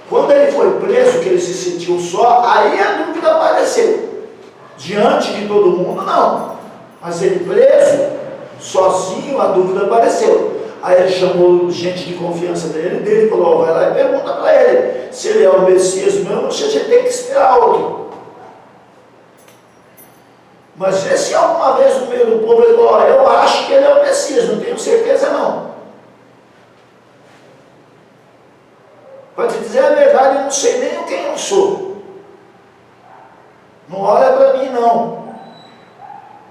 Quando ele foi preso, que ele se sentiu só, aí a dúvida apareceu. Diante de todo mundo, não. Mas ele preso, sozinho, a dúvida apareceu. Aí ele chamou gente de confiança dele falou, vai lá e pergunta para ele se ele é o Messias mesmo ou se a gente tem que esperar outro. Mas se alguma vez no meio do povo ele falou, eu acho que ele é o Messias, não tenho certeza não. Para te dizer a verdade, eu não sei nem quem eu sou. Não olha para mim não.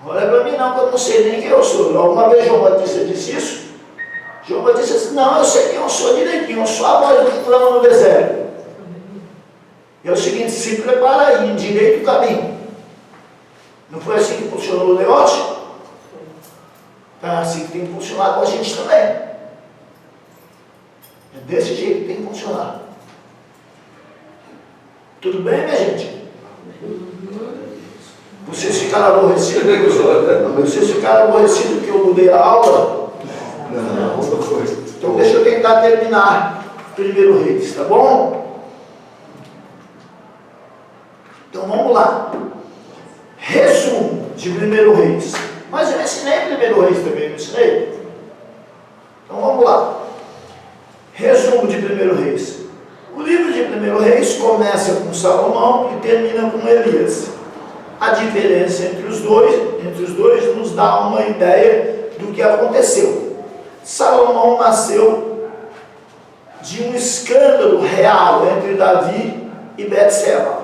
Não olha para mim não, que eu não sei nem quem eu sou. Alguma vez João Batista disse isso? João Batista disse, não, eu sei quem eu sou direitinho, eu sou a voz do que clama no deserto. É o seguinte, se prepara aí, endireita o caminho. Não foi assim que funcionou o negócio? É assim que tem que funcionar com a gente também. É desse jeito que tem que funcionar. Tudo bem, minha gente? Vocês ficaram aborrecidos? Vocês ficaram aborrecidos porque eu mudei a aula? Não foi. Então deixa eu tentar terminar primeiro Reis, tá bom? Então vamos lá. Resumo de primeiro Reis. Mas eu ensinei primeiro Reis também, não ensinei? Então vamos lá. Resumo de primeiro Reis. O livro de primeiro Reis começa com Salomão e termina com Elias. A diferença entre os dois nos dá uma ideia do que aconteceu. Salomão nasceu de um escândalo real entre Davi e Betseba.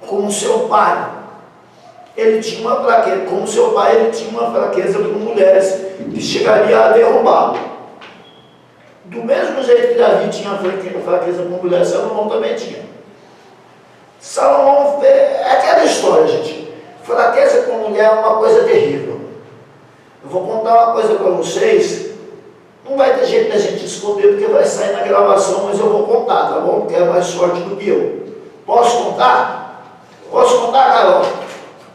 Como seu pai, ele tinha uma fraqueza. Como seu pai, ele tinha uma fraqueza por mulheres que chegaria a derrubá-lo. Do mesmo jeito que Davi tinha fraqueza por mulheres, Salomão também tinha. Salomão fez... É aquela história, gente. Fraqueza com mulher é uma coisa terrível. Eu vou contar uma coisa para vocês. Não vai ter jeito da gente esconder, porque vai sair na gravação, mas eu vou contar, tá bom? Porque é mais forte do que eu. Posso contar? Posso contar, Carol?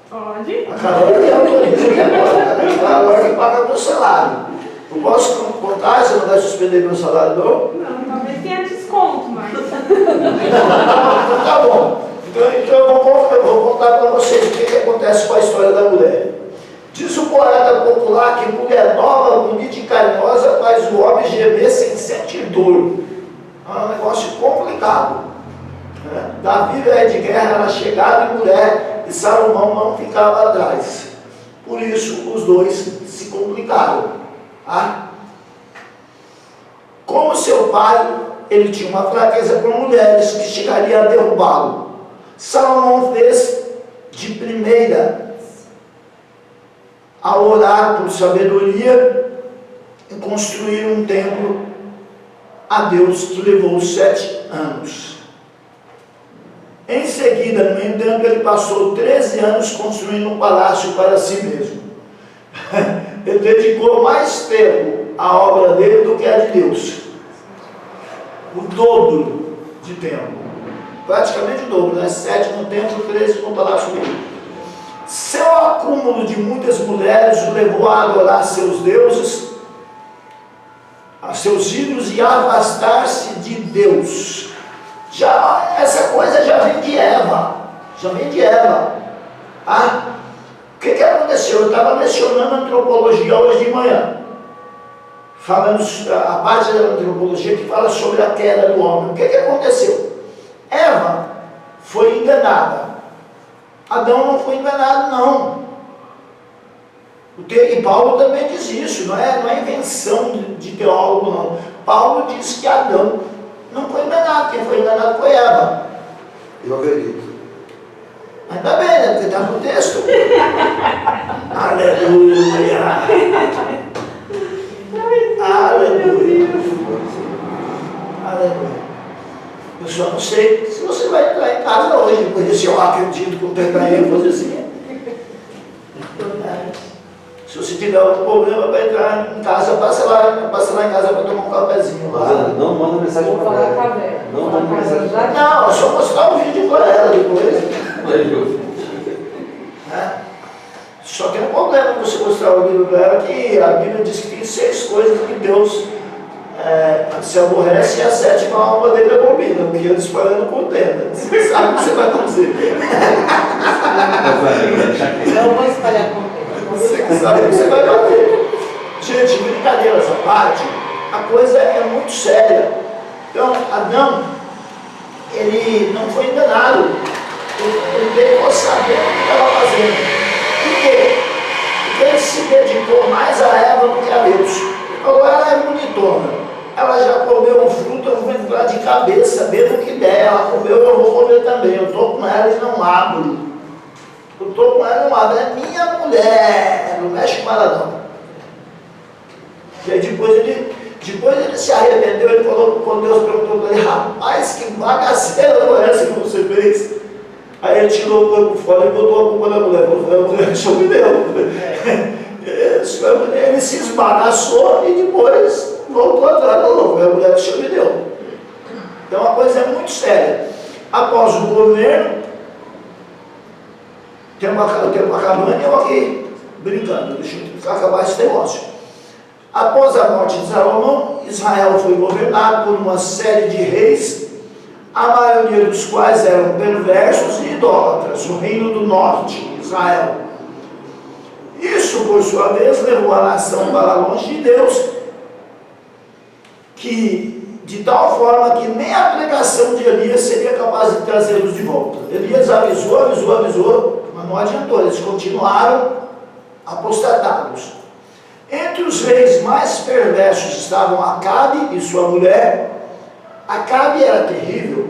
Pode. A Carol tem autorização agora. A Carol que paga meu salário. Eu posso contar? Você não vai suspender meu salário, não? Não, talvez tenha desconto, mas... Então tá bom. Então eu vou contar para vocês o que acontece com a história da mulher. Diz o poeta popular que mulher nova, bonita e carinhosa faz o homem gemer sem sentir dor. É um negócio complicado. Davi, velho de guerra, era chegado em mulher e Salomão não ficava atrás. Por isso os dois se complicaram. Tá? Como seu pai, ele tinha uma fraqueza por mulheres que chegaria a derrubá-lo. Salomão fez de primeira a orar por sabedoria e construir um templo a Deus que levou 7 anos. Em seguida, no entanto, ele passou 13 anos construindo um palácio para si mesmo. Ele dedicou mais tempo à obra dele do que a de Deus. O dobro de tempo. Praticamente o dobro, né? 7 no templo, 13 no palácio dele. Seu acúmulo de muitas mulheres o levou a adorar seus deuses, a seus ídolos e a afastar-se de Deus. Essa coisa já vem de Eva. Já vem de Eva. O que aconteceu? Eu estava lecionando antropologia hoje de manhã. Falando a parte da antropologia que fala sobre a queda do homem. O que aconteceu? Eva foi enganada. Adão não foi enganado, não. E Paulo também diz isso, não é invenção de teólogo, não. Paulo diz que Adão não foi enganado, quem foi enganado foi Eva. Eu acredito. Ainda bem, né? Porque está no texto. Aleluia! Aleluia! Aleluia! Eu só não sei se você vai entrar em casa hoje, depois desse eu acredito com tanta ênfase assim. Se você tiver algum problema para entrar em casa, passa lá em casa para tomar um cafezinho lá. Não manda mensagem para ela. Não manda mensagem para ela. Não, é só mostrar um vídeo para ela depois. Só tem um problema você mostrar o livro para ela, que a Bíblia diz que tem 6 coisas que Deus se aborrece e a 7ª alma dele abomina. combina, porque eu disparando contenda. Você sabe o que você vai fazer. Não vou espalhar contenda. Você que sabe o que você vai fazer. Gente, brincadeira essa parte, a coisa é muito séria. Então, Adão, ele não foi enganado. Ele veio saber o que estava fazendo. Por quê? Porque ele se dedicou mais a Eva do que a Deus. Agora ela é bonitona. Ela já comeu um fruto, eu vou entrar de cabeça, mesmo que der. Ela comeu, eu vou comer também. Eu estou com ela e não abro. Eu estou com ela e não abro. É minha mulher. Não mexe com ela não. E aí depois ele se arrependeu, ele falou, quando Deus perguntou para ele, rapaz, que bagaceira foi essa que você fez? Aí ele tirou o corpo fora e botou a culpa na mulher. Falou, foi a mulher que me deu. Ele se esbagaçou e depois voltou atrás, falou, foi a mulher que me deu. Então a coisa é muito séria. Após o governo, o tempo acabando e eu aqui brincando, deixa eu acabar esse negócio. Após a morte de Salomão, Israel foi governado por uma série de reis, a maioria dos quais eram perversos e idólatras, o reino do norte, Israel. Isso, por sua vez, levou a nação para longe de Deus, de tal forma que nem a pregação de Elias seria capaz de trazê-los de volta. Elias avisou, mas não adiantou, eles continuaram apostatados. Entre os reis mais perversos estavam Acabe e sua mulher. Acabe era terrível,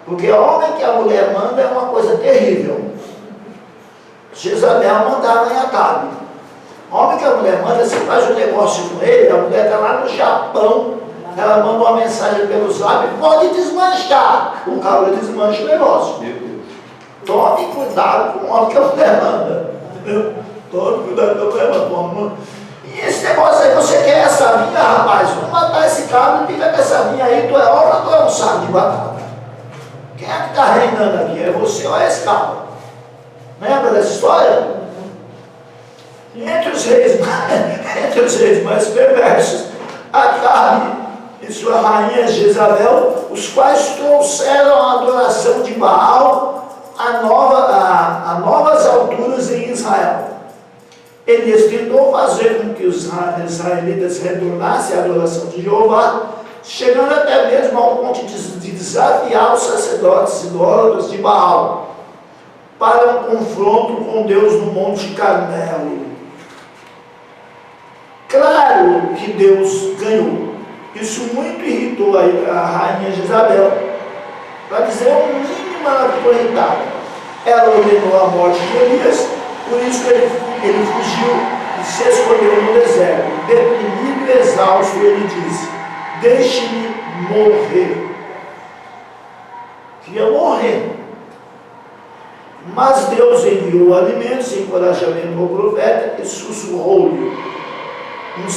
porque o homem que a mulher manda é uma coisa terrível. Jezabel mandava em Acabe. O homem que a mulher manda, você faz um negócio com ele, a mulher está lá no Japão, ela manda uma mensagem pelos lábios, pode desmanchar. O cara desmancha o negócio. Tome cuidado com o homem que a mulher manda. Entendeu? Tome cuidado com a mulher manda. E esse negócio aí, você quer essa vinha, rapaz? Vamos matar esse cara e fica com essa vinha aí, tu é obra ou tu é um saco de batata? Quem é que está reinando aqui? É você ou é esse cara? Lembra dessa história? Entre os reis mais perversos, Acabe e sua rainha Jezabel, os quais trouxeram a adoração de Baal a novas alturas em Israel. Elias tentou fazer com que os israelitas retornassem à adoração de Jeová, chegando até mesmo ao ponto de desafiar os sacerdotes idólatras de Baal para um confronto com Deus no Monte Carmelo. Claro que Deus ganhou. Isso muito irritou a rainha Jezabel. Para dizer o mínimo, ela ficou irritada. Ela ordenou a morte de Elias, por isso ele fugiu e se escondeu no deserto. Deprimido e exausto, ele disse, deixe-me morrer. Queria morrer. Mas Deus enviou alimentos e encorajamento ao profeta e sussurrou-lhe um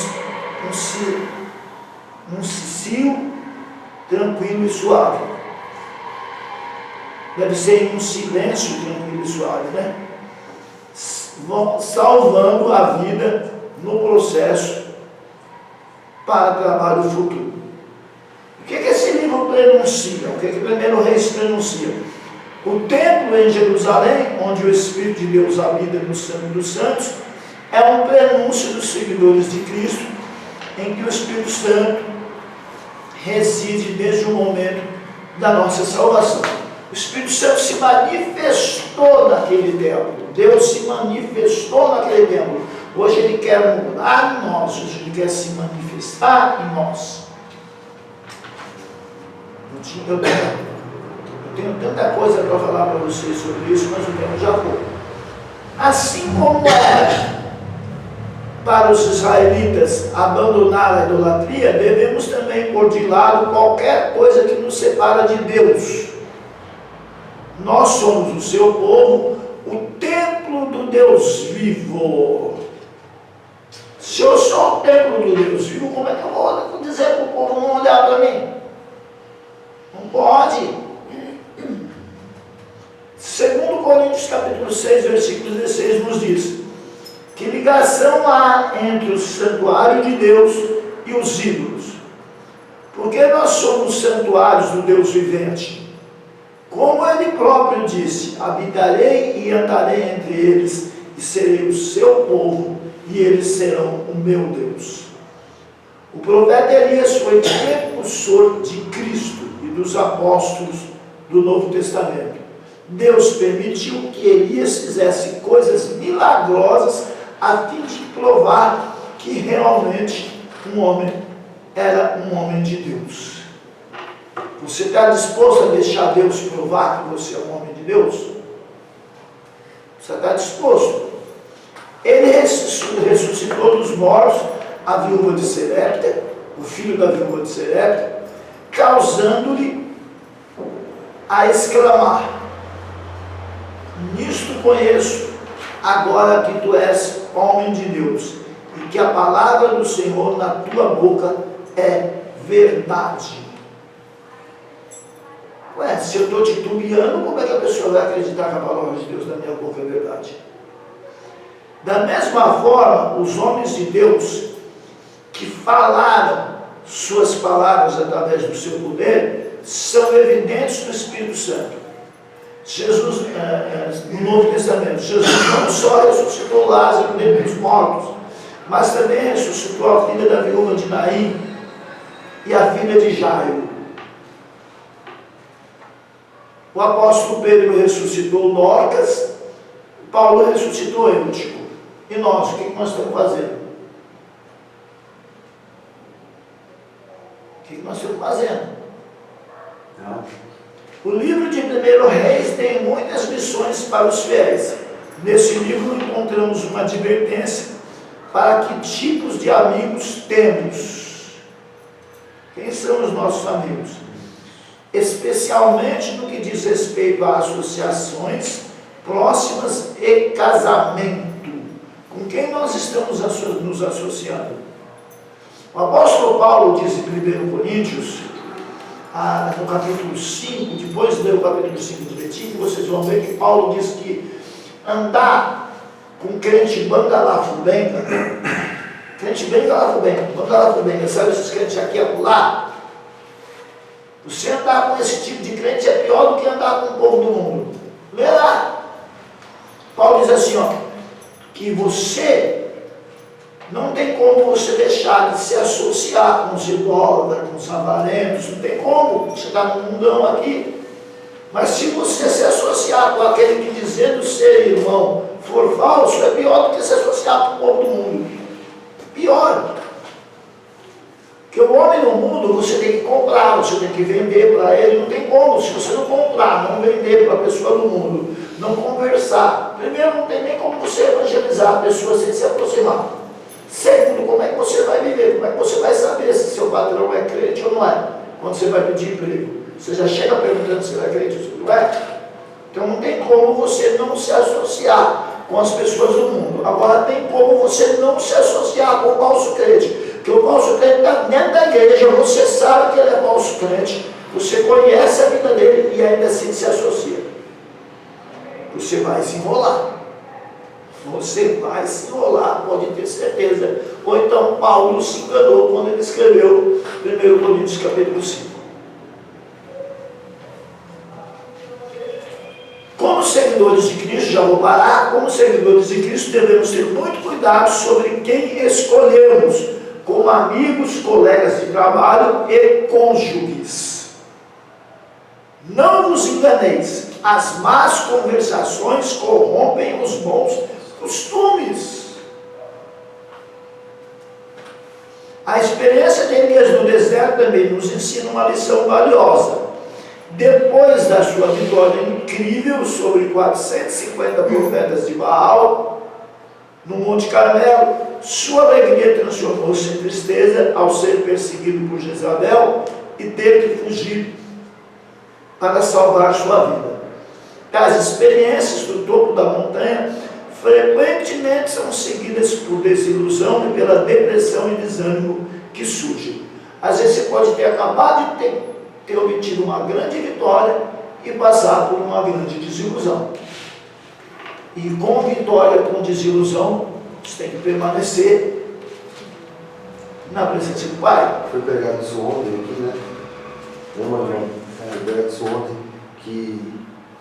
cicio tranquilo e suave. Deve ser um silêncio tranquilo e suave, né? Salvando a vida no processo para trabalho futuro. O que esse livro prenuncia? O que primeiro Reis prenuncia? O templo em Jerusalém, onde o Espírito de Deus habita no Santo dos Santos, é um prenúncio dos seguidores de Cristo, em que o Espírito Santo reside desde o momento da nossa salvação. O Espírito Santo se manifestou naquele templo. Deus se manifestou naquele templo. Hoje Ele quer morar em nós. Hoje Ele quer se manifestar em nós. Eu tenho tanta coisa para falar para vocês sobre isso, mas o tempo já foi. Assim como era para os israelitas abandonar a idolatria, devemos também pôr de lado qualquer coisa que nos separa de Deus. Nós somos o seu povo, o templo do Deus vivo. Se eu sou o templo do Deus vivo, como é que eu vou dizer para o povo não olhar para mim? Não pode. Segundo Coríntios capítulo 6, versículo 16 nos diz: que ligação há entre o santuário de Deus e os ídolos? Porque Porque nós somos santuários do Deus vivente. Como Ele próprio disse, habitarei e andarei entre eles, e serei o seu povo, e eles serão o meu Deus. O profeta Elias foi precursor de Cristo e dos apóstolos do Novo Testamento. Deus permitiu que Elias fizesse coisas milagrosas a fim de provar que realmente um homem era um homem de Deus. Você está disposto a deixar Deus provar que você é um homem de Deus? Você está disposto? Ele ressuscitou dos mortos a viúva de Serepta, o filho da viúva de Serepta, causando-lhe a exclamar: nisto conheço, agora que tu és homem de Deus, e que a palavra do Senhor na tua boca é verdade. Ué, se eu estou titubeando, como é que a pessoa vai acreditar que a palavra de Deus na minha boca é verdade? Da mesma forma, os homens de Deus que falaram suas palavras através do seu poder são evidentes no Espírito Santo. Jesus, no Novo Testamento, Jesus não só ressuscitou Lázaro dentre os mortos, mas também ressuscitou a filha da viúva de Naim e a filha de Jairo. O apóstolo Pedro ressuscitou Dorcas, Paulo ressuscitou Eutico. E nós, o que nós estamos fazendo? O que nós estamos fazendo? Não. O livro de 1 Reis tem muitas lições para os fiéis. Nesse livro encontramos uma advertência para que tipos de amigos temos. Quem são os nossos amigos? Especialmente no que diz respeito a associações próximas e casamento. Com quem nós estamos nos associando? O apóstolo Paulo diz em 1 Coríntios, no capítulo 5, depois de ler o capítulo 5 de Letícia, vocês vão ver que Paulo diz que andar com crente bangalafubenga, crente bangalafubenga, sabe esses crentes aqui e acolá? Você andar com esse tipo de crente é pior do que andar com o povo do mundo. Lê lá. Paulo diz assim, ó, que você não tem como você deixar de se associar com os idólatras, com os avarentos, não tem como, você está no mundão aqui. Mas se você se associar com aquele que dizendo ser irmão for falso, é pior do que se associar com o povo do mundo. Pior. Porque o homem no mundo, você tem que comprar, você tem que vender para ele, não tem como. Se você não comprar, não vender para a pessoa do mundo, não conversar, primeiro não tem nem como você evangelizar a pessoa sem se aproximar. Segundo, como é que você vai viver? Como é que você vai saber se seu patrão é crente ou não é? Quando você vai pedir emprego, você já chega perguntando se ele é crente ou se não é? Então não tem como você não se associar com as pessoas do mundo. Agora tem como você não se associar com o falso crente. Porque o falso crente está dentro da igreja, você sabe que ele é falso crente, você conhece a vida dele e ainda assim se associa. Você vai se enrolar. Você vai se enrolar, pode ter certeza. Ou então Paulo se enganou quando ele escreveu 1 Coríntios capítulo 5. Como seguidores de Cristo, já vou parar, como seguidores de Cristo devemos ter muito cuidado sobre quem escolhemos como amigos, colegas de trabalho e cônjuges. Não vos enganeis, as más conversações corrompem os bons costumes. A experiência de Elias no deserto também nos ensina uma lição valiosa. Depois da sua vitória incrível sobre 450 profetas de Baal, no Monte Carmelo, sua alegria transformou-se em tristeza ao ser perseguido por Jezabel e ter que fugir para salvar sua vida. As experiências do topo da montanha frequentemente são seguidas por desilusão e pela depressão e desânimo que surgem. Às vezes você pode ter acabado de ter obtido uma grande vitória e passar por uma grande desilusão. E com vitória, com desilusão, você tem que permanecer na presença do Pai. Foi pregado isso ontem aqui, né? Lembra, João? Foi pregado isso ontem que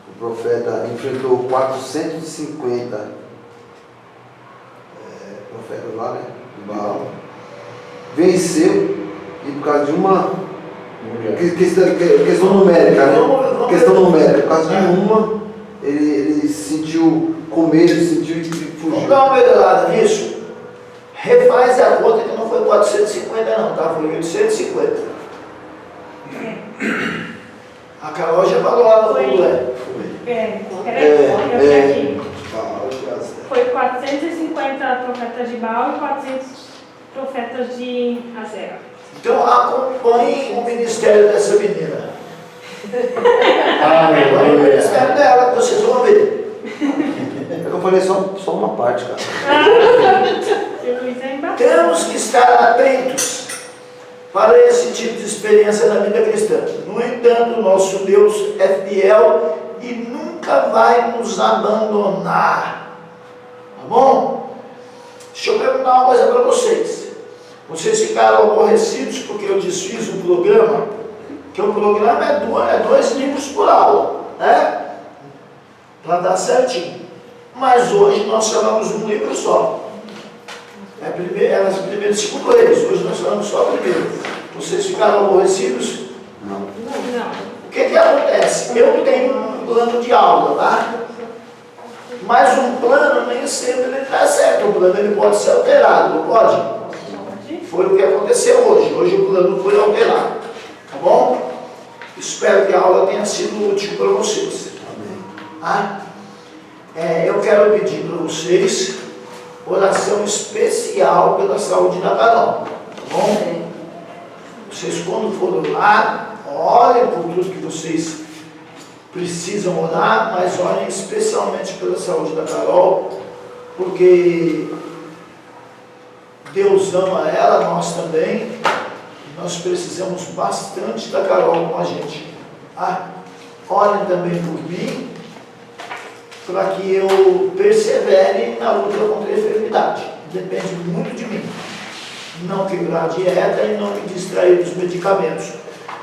o profeta enfrentou 450 profetas lá, né? De Baal. Venceu e por causa de uma questão numérica, né? Questão numérica. Por causa de uma, ele sentiu com medo, sentiu e Vamos fugiu. dar uma melhorada nisso. Refaz a conta que não foi 450 não, tá? Foi 850. A Carol já falou lá no fundo, né? Peraí, eu vi aqui. Carol já. Foi 450 profetas de Baal e 400 profetas de Azera. Então acompanhe o ministério dessa menina. Acompanhe o Aleluia. ministério dela, que vocês vão ver. É que eu falei só uma parte, cara. O Luiz é embaixo. Temos que estar atentos para esse tipo de experiência na vida cristã. No entanto, nosso Deus é fiel e nunca vai nos abandonar. Tá bom? Deixa eu perguntar uma coisa para vocês. Vocês ficaram aborrecidos porque eu desfiz um programa, que o programa é 2 livros por aula, né? Para dar certinho. Mas hoje nós falamos um livro só. Era primeiro e segundo eles, hoje nós falamos só o primeiro. Vocês ficaram aborrecidos? Não. Não. O que acontece? Eu tenho um plano de aula, tá? Mas um plano nem sempre ele está certo. O plano ele pode ser alterado, não pode? Pode. Foi o que aconteceu hoje. Hoje o plano foi alterado. Tá bom? Espero que a aula tenha sido útil para vocês. Tá? Eu quero pedir para vocês oração especial pela saúde da Carol. Tá bom? Vocês quando forem lá, orem por tudo que vocês precisam orar, mas orem especialmente pela saúde da Carol, porque Deus ama ela, nós também, e nós precisamos bastante da Carol com a gente. Tá? Orem também por mim, para que eu persevere na luta contra a enfermidade. Depende muito de mim. Não quebrar a dieta e não me distrair dos medicamentos.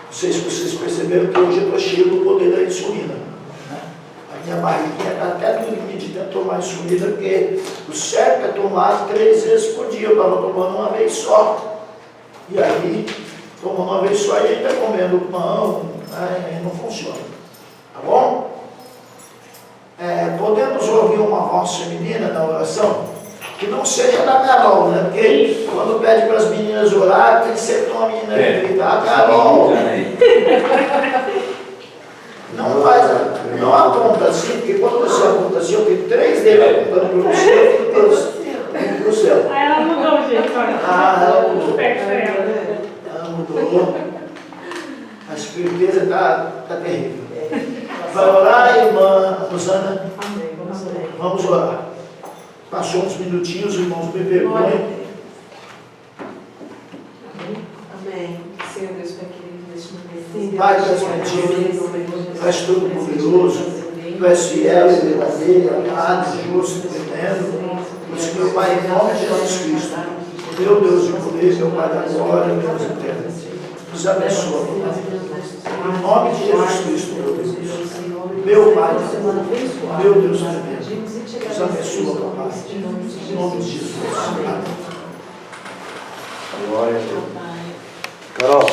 Não sei se vocês perceberam que hoje eu estou cheio do poder da insulina. Né? A minha barriguinha está até dormindo de tanto tomar insulina, porque o certo é tomar 3 vezes por dia. Eu estava tomando uma vez só. E aí, tomando uma vez só e ainda comendo pão, aí não funciona. Tá bom? Podemos ouvir uma voz feminina na oração? Que não seja da Carol, né? Porque quando pede para as meninas orar, tem sempre uma menina que grita, a Carol. Não aponta assim, porque quando você aponta assim, eu tenho 3 dedos apontando para você e para o céu. Aí ela mudou o jeito, olha. Ela mudou. Perto dela. Ela mudou. A esperteza está terrível. Vai orar, irmã Rosana? Amém. Vamos orar. Vamos orar. Passou uns minutinhos, irmãos, me perdoem. Amém. Senhor Deus, Pai querido, neste momento. Pai, tu és bendito, tu és todo-poderoso, tu és fiel e verdadeiro, amado, justo e tremendo. Por isso, meu Pai, em nome de Jesus Cristo, meu Deus de poder, meu Pai da glória, meu Deus eterno, nos abençoa, Pai. Em nome de Jesus Cristo, meu Deus. Meu Pai, meu Deus tremendo, nos abençoa, Pai. Em nome de Jesus. Amém. Glória a Deus. Carol.